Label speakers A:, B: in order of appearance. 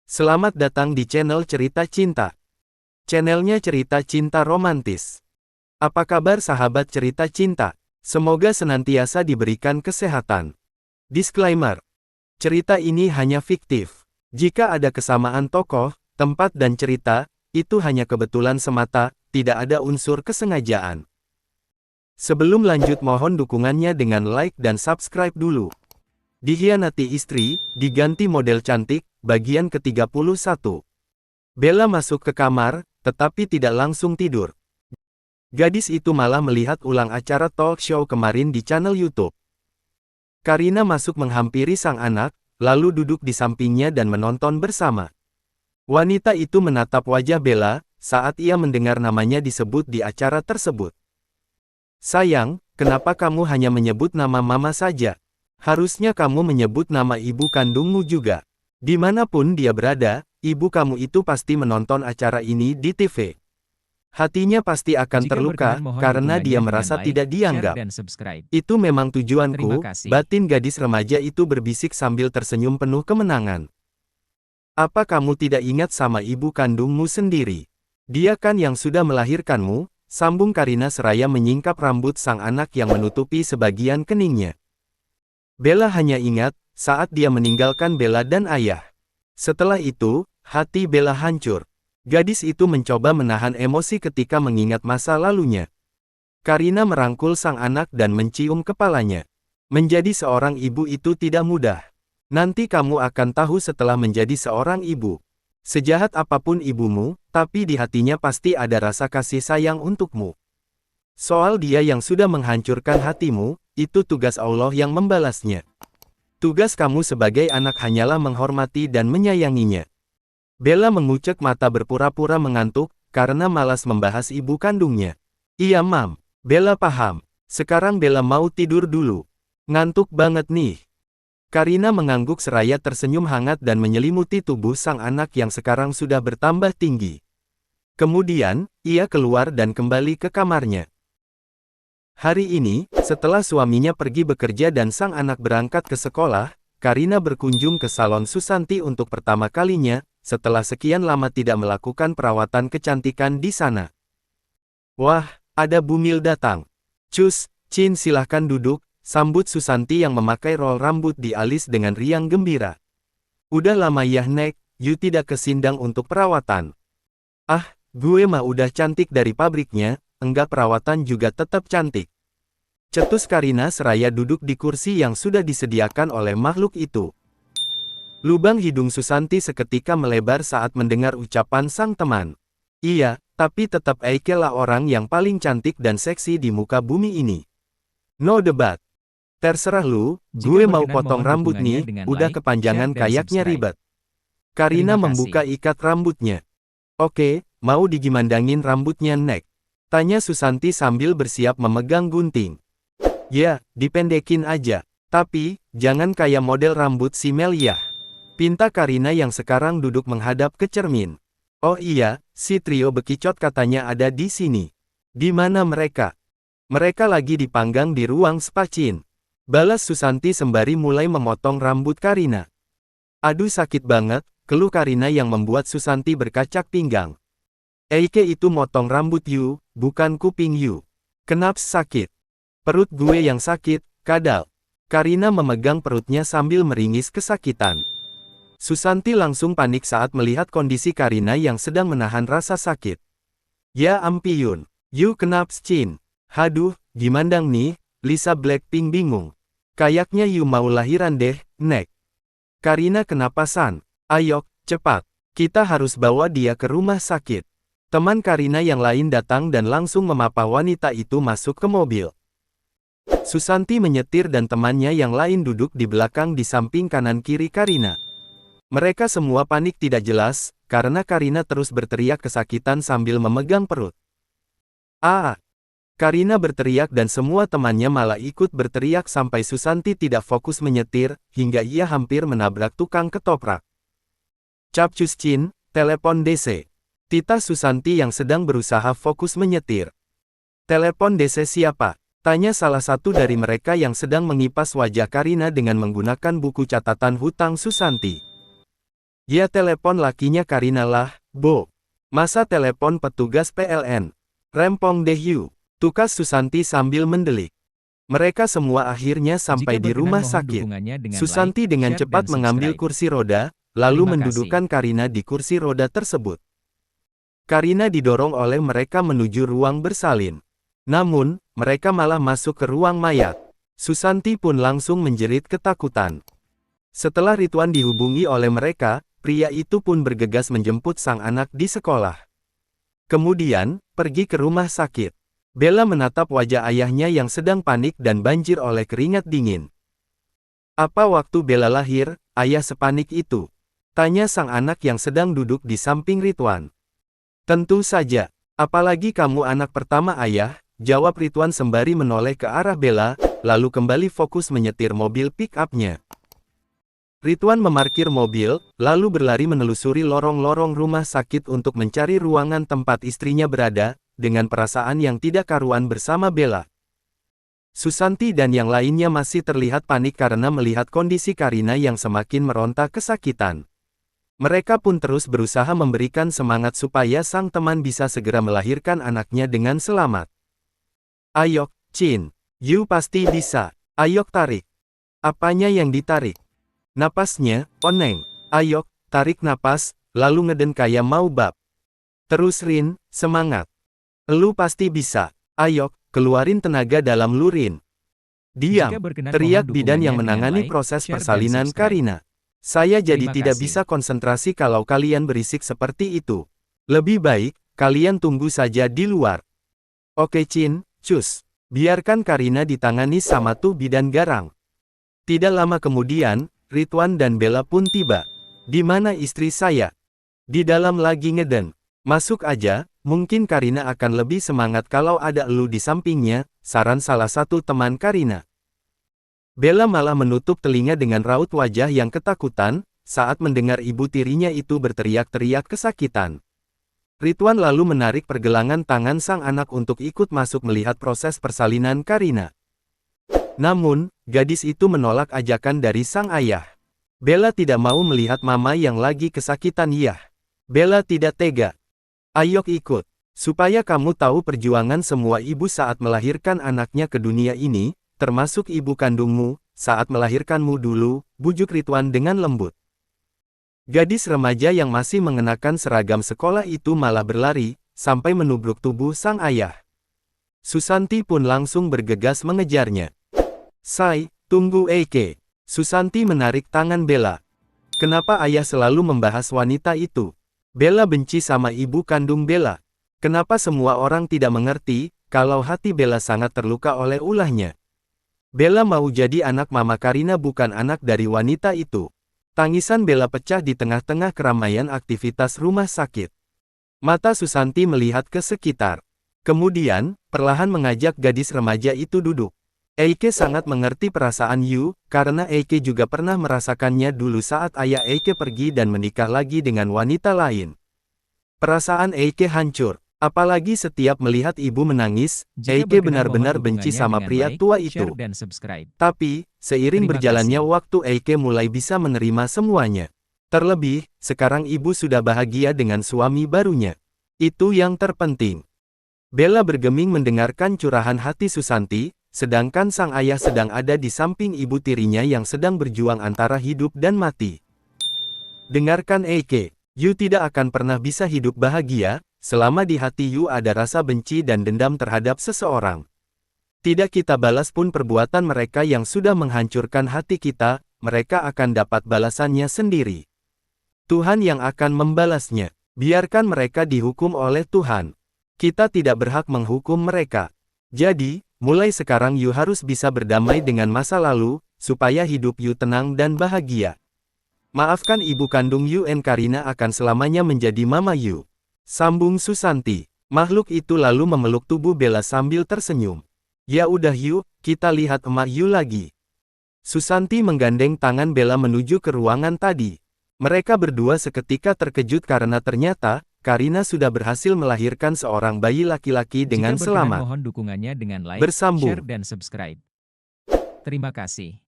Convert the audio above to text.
A: Selamat datang di channel Cerita Cinta. Channelnya cerita cinta romantis. Apa kabar sahabat cerita cinta? Semoga senantiasa diberikan kesehatan. Disclaimer. Cerita ini hanya fiktif. Jika ada kesamaan tokoh, tempat dan cerita, itu hanya kebetulan semata, tidak ada unsur kesengajaan. Sebelum lanjut mohon dukungannya dengan like dan subscribe dulu. Dikhianati istri, diganti model cantik, bagian ke-31. Bella masuk ke kamar, tetapi tidak langsung tidur. Gadis itu malah melihat ulang acara talk show kemarin di channel YouTube. Karina masuk menghampiri sang anak, lalu duduk di sampingnya dan menonton bersama. Wanita itu menatap wajah Bella, saat ia mendengar namanya disebut di acara tersebut. Sayang, kenapa kamu hanya menyebut nama mama saja? Harusnya kamu menyebut nama ibu kandungmu juga. Dimanapun dia berada, ibu kamu itu pasti menonton acara ini di TV. Hatinya pasti akan terluka, karena dia merasa tidak dianggap. Itu memang tujuanku, batin gadis remaja itu berbisik sambil tersenyum penuh kemenangan. Apa kamu tidak ingat sama ibu kandungmu sendiri? Dia kan yang sudah melahirkanmu, sambung Karina seraya menyingkap rambut sang anak yang menutupi sebagian keningnya. Bella hanya ingat, saat dia meninggalkan Bella dan ayah. Setelah itu, hati Bella hancur. Gadis itu mencoba menahan emosi ketika mengingat masa lalunya. Karina merangkul sang anak dan mencium kepalanya. Menjadi seorang ibu itu tidak mudah. Nanti kamu akan tahu setelah menjadi seorang ibu. Sejahat apapun ibumu, tapi di hatinya pasti ada rasa kasih sayang untukmu. Soal dia yang sudah menghancurkan hatimu, itu tugas Allah yang membalasnya. Tugas kamu sebagai anak hanyalah menghormati dan menyayanginya. Bella mengucek mata berpura-pura mengantuk, karena malas membahas ibu kandungnya. Iya mam, Bella paham. Sekarang Bella mau tidur dulu. Ngantuk banget nih. Karina mengangguk seraya tersenyum hangat dan menyelimuti tubuh sang anak yang sekarang sudah bertambah tinggi. Kemudian, ia keluar dan kembali ke kamarnya. Hari ini, setelah suaminya pergi bekerja dan sang anak berangkat ke sekolah, Karina berkunjung ke salon Susanti untuk pertama kalinya, setelah sekian lama tidak melakukan perawatan kecantikan di sana. Wah, ada Bumil datang. Cus, Cin silahkan duduk, sambut Susanti yang memakai roll rambut di alis dengan riang gembira. Udah lama ya Nek, you tidak ke Sindang untuk perawatan. Ah, gue mah udah cantik dari pabriknya. Enggak perawatan juga tetap cantik. Cetus Karina seraya duduk di kursi yang sudah disediakan oleh makhluk itu. Lubang hidung Susanti seketika melebar saat mendengar ucapan sang teman. Iya, tapi tetap Eike lah orang yang paling cantik dan seksi di muka bumi ini. No debat. Terserah lu, gue mau potong rambut nih, udah kepanjangan kayaknya ribet. Karina membuka ikat rambutnya. Oke, mau digimandangin rambutnya Nek? Tanya Susanti sambil bersiap memegang gunting. Ya, dipendekin aja. Tapi, jangan kayak model rambut si Meliah. Pinta Karina yang sekarang duduk menghadap ke cermin. Oh iya, si trio bekicot katanya ada di sini. Di mana mereka? Mereka lagi dipanggang di ruang spa Cin. Balas Susanti sembari mulai memotong rambut Karina. Aduh sakit banget, keluh Karina yang membuat Susanti berkacak pinggang. Eike itu motong rambut you, bukan kuping you. Kenaps sakit? Perut gue yang sakit, kadal. Karina memegang perutnya sambil meringis kesakitan. Susanti langsung panik saat melihat kondisi Karina yang sedang menahan rasa sakit. Ya ampun, you kenaps Cin? Haduh, gimandang nih, Lisa Blackpink bingung. Kayaknya you mau lahiran deh, Nek. Karina kenapa San? Ayo, cepat. Kita harus bawa dia ke rumah sakit. Teman Karina yang lain datang dan langsung memapa wanita itu masuk ke mobil. Susanti menyetir dan temannya yang lain duduk di belakang di samping kanan kiri Karina. Mereka semua panik tidak jelas, karena Karina terus berteriak kesakitan sambil memegang perut. Ah! Karina berteriak dan semua temannya malah ikut berteriak sampai Susanti tidak fokus menyetir, hingga ia hampir menabrak tukang ketoprak. Capcus Cin, telepon DC. Tita Susanti yang sedang berusaha fokus menyetir. Telepon DC siapa? Tanya salah satu dari mereka yang sedang mengipas wajah Karina dengan menggunakan buku catatan hutang Susanti. Ya telepon lakinya Karina lah, Bo. Masa telepon petugas PLN? Rempong deh you. Tukas Susanti sambil mendelik. Mereka semua akhirnya sampai
B: Jika
A: di
B: berkenan
A: rumah
B: mohon
A: sakit.
B: dukungannya dengan like,
A: Susanti dengan
B: share,
A: cepat
B: dan
A: mengambil
B: subscribe.
A: kursi roda, lalu
B: Terima
A: mendudukkan
B: kasih.
A: Karina di kursi roda tersebut. Karina didorong oleh mereka menuju ruang bersalin. Namun, mereka malah masuk ke ruang mayat. Susanti pun langsung menjerit ketakutan. Setelah Ridwan dihubungi oleh mereka, pria itu pun bergegas menjemput sang anak di sekolah. Kemudian, pergi ke rumah sakit. Bella menatap wajah ayahnya yang sedang panik dan banjir oleh keringat dingin. Apa waktu Bella lahir, ayah sepanik itu? Tanya sang anak yang sedang duduk di samping Ridwan. Tentu saja. Apalagi kamu anak pertama ayah, jawab Ridwan sembari menoleh ke arah Bella, lalu kembali fokus menyetir mobil pick-up-nya. Ridwan memarkir mobil, lalu berlari menelusuri lorong-lorong rumah sakit untuk mencari ruangan tempat istrinya berada, dengan perasaan yang tidak karuan bersama Bella. Susanti dan yang lainnya masih terlihat panik karena melihat kondisi Karina yang semakin meronta kesakitan. Mereka pun terus berusaha memberikan semangat supaya sang teman bisa segera melahirkan anaknya dengan selamat. Ayok, Chin. You pasti bisa. Ayok tarik. Apanya yang ditarik? Napasnya, Oneng. Ayok, tarik napas, lalu ngeden kayak mau bab. Terus Rin, semangat. Lu pasti bisa. Ayok, keluarin tenaga dalam lu Rin. Diam,
B: Jika berkenan
A: teriak
B: mohon
A: bidan yang
B: dukungannya dengan
A: menangani
B: like,
A: proses
B: share, dan
A: persalinan
B: subscribe.
A: Karina. Saya jadi
B: Terima
A: tidak
B: kasih.
A: bisa konsentrasi kalau kalian berisik seperti itu. Lebih baik, kalian tunggu saja di luar. Oke Chin, cus. Biarkan Karina ditangani sama tuh bidan garang. Tidak lama kemudian, Ridwan dan Bella pun tiba. Di mana istri saya? Di dalam lagi ngeden. Masuk aja, mungkin Karina akan lebih semangat kalau ada elu di sampingnya, saran salah satu teman Karina. Bella malah menutup telinga dengan raut wajah yang ketakutan, saat mendengar ibu tirinya itu berteriak-teriak kesakitan. Ridwan lalu menarik pergelangan tangan sang anak untuk ikut masuk melihat proses persalinan Karina. Namun, gadis itu menolak ajakan dari sang ayah. Bella tidak mau melihat mama yang lagi kesakitan ya. Bella tidak tega. Ayok ikut. Supaya kamu tahu perjuangan semua ibu saat melahirkan anaknya ke dunia ini, termasuk ibu kandungmu, saat melahirkanmu dulu, bujuk Ridwan dengan lembut. Gadis remaja yang masih mengenakan seragam sekolah itu malah berlari, sampai menubruk tubuh sang ayah. Susanti pun langsung bergegas mengejarnya. Say, tunggu Eike. Susanti menarik tangan Bella. Kenapa ayah selalu membahas wanita itu? Bella benci sama ibu kandung Bella. Kenapa semua orang tidak mengerti, kalau hati Bella sangat terluka oleh ulahnya? Bella mau jadi anak mama Karina bukan anak dari wanita itu. Tangisan Bella pecah di tengah-tengah keramaian aktivitas rumah sakit. Mata Susanti melihat ke sekitar. Kemudian, perlahan mengajak gadis remaja itu duduk. Eike sangat mengerti perasaan Yu, karena Eike juga pernah merasakannya dulu saat ayah Eike pergi dan menikah lagi dengan wanita lain. Perasaan Eike hancur. Apalagi setiap melihat ibu menangis, Eike benar-benar benci sama pria tua itu. Tapi, seiring berjalannya waktu Eike mulai bisa menerima semuanya. Terlebih, sekarang ibu sudah bahagia dengan suami barunya. Itu yang terpenting. Bella bergeming mendengarkan curahan hati Susanti, sedangkan sang ayah sedang ada di samping ibu tirinya yang sedang berjuang antara hidup dan mati. Dengarkan Eike, Yu tidak akan pernah bisa hidup bahagia, selama di hati Yu ada rasa benci dan dendam terhadap seseorang. Tidak kita balas pun perbuatan mereka yang sudah menghancurkan hati kita, mereka akan dapat balasannya sendiri. Tuhan yang akan membalasnya. Biarkan mereka dihukum oleh Tuhan. Kita tidak berhak menghukum mereka. Jadi, mulai sekarang Yu harus bisa berdamai dengan masa lalu, supaya hidup Yu tenang dan bahagia. Maafkan ibu kandung Yu and Karina akan selamanya menjadi mama Yu. Sambung Susanti. Makhluk itu lalu memeluk tubuh Bella sambil tersenyum. Ya udah Yu, kita lihat emak Yu lagi. Susanti menggandeng tangan Bella menuju ke ruangan tadi. Mereka berdua seketika terkejut karena ternyata, Karina sudah berhasil melahirkan seorang bayi laki-laki dengan selamat.
B: Mohon dukungannya dengan like,
A: Bersambung.
B: share, dan subscribe. Terima kasih.